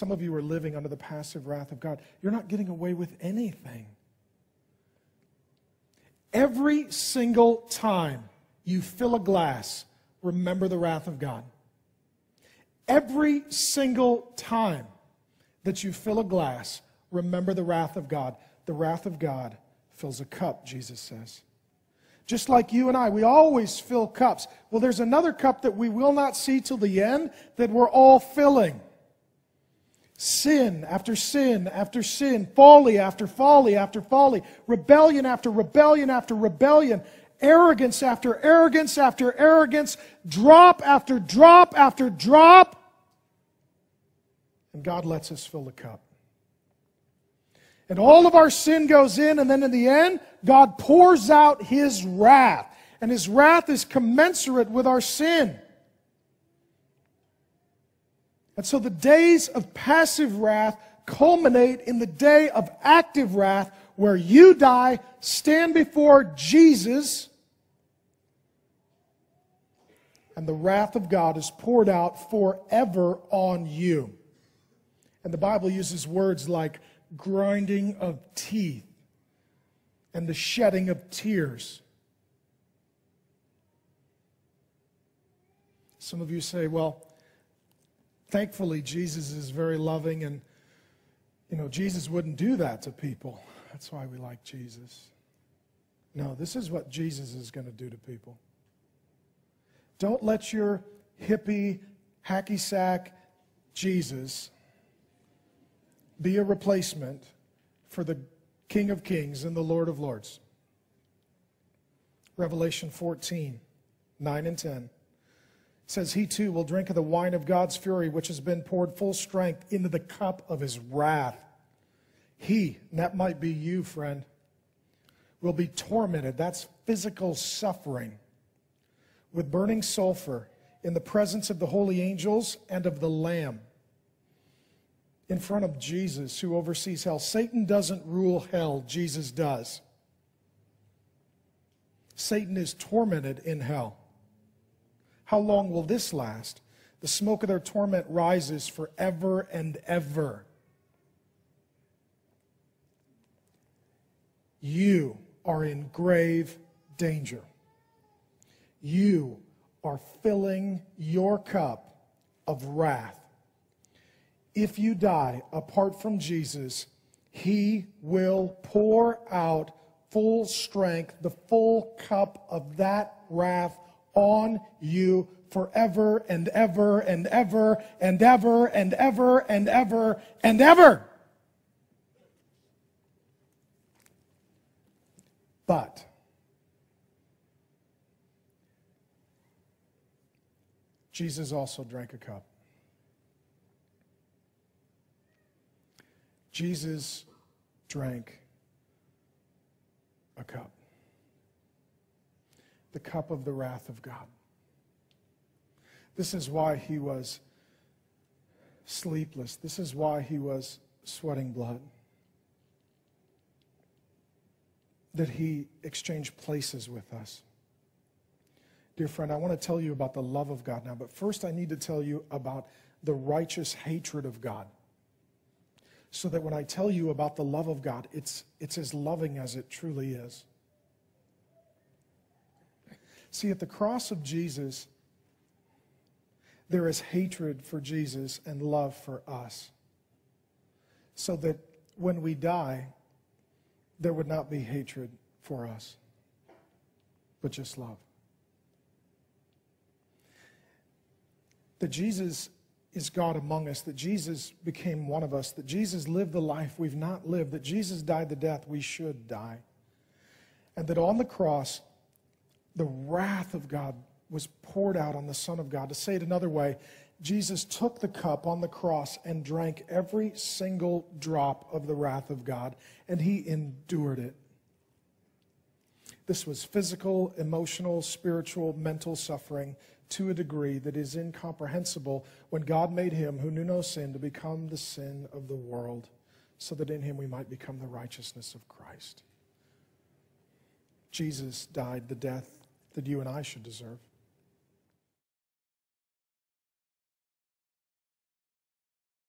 Some of you are living under the passive wrath of God. You're not getting away with anything. Every single time you fill a glass, remember the wrath of God. Every single time that you fill a glass, remember the wrath of God. The wrath of God fills a cup, Jesus says. Just like you and I, we always fill cups. Well, there's another cup that we will not see till the end that we're all filling. Sin after sin after sin, folly after folly after folly, rebellion after rebellion after rebellion, arrogance after arrogance after arrogance, drop after drop after drop. And God lets us fill the cup. And all of our sin goes in, and then in the end, God pours out His wrath. And His wrath is commensurate with our sin. And so the days of passive wrath culminate in the day of active wrath, where you die, stand before Jesus, and the wrath of God is poured out forever on you. And the Bible uses words like grinding of teeth and the shedding of tears. Some of you say, well, thankfully Jesus is very loving, and Jesus wouldn't do that to people. That's why we like Jesus. No, this is what Jesus is going to do to people. Don't let your hippie, hacky sack Jesus be a replacement for the King of Kings and the Lord of Lords. Revelation 14, 9 and 10 says, He too will drink of the wine of God's fury, which has been poured full strength into the cup of His wrath. He, and that might be you, friend, will be tormented. That's physical suffering, with burning sulfur in the presence of the holy angels and of the Lamb, in front of Jesus, who oversees hell. Satan doesn't rule hell. Jesus does. Satan is tormented in hell. How long will this last? The smoke of their torment rises forever and ever. You are in grave danger. You are filling your cup of wrath. If you die apart from Jesus, He will pour out full strength, the full cup of that wrath on you forever and ever and ever and ever and ever and ever and ever. But Jesus also drank a cup. Jesus drank a cup. The cup of the wrath of God. This is why He was sleepless. This is why He was sweating blood. That He exchanged places with us. Dear friend, I want to tell you about the love of God now, but first I need to tell you about the righteous hatred of God. So that when I tell you about the love of God, it's as loving as it truly is. See, at the cross of Jesus, there is hatred for Jesus and love for us. So that when we die, there would not be hatred for us, but just love. That Jesus is God among us, that Jesus became one of us, that Jesus lived the life we've not lived, that Jesus died the death we should die, and that on the cross, the wrath of God was poured out on the Son of God. To say it another way, Jesus took the cup on the cross and drank every single drop of the wrath of God, and He endured it. This was physical, emotional, spiritual, mental suffering to a degree that is incomprehensible when God made Him who knew no sin to become the sin of the world, so that in Him we might become the righteousness of Christ. Jesus died the death that you and I should deserve.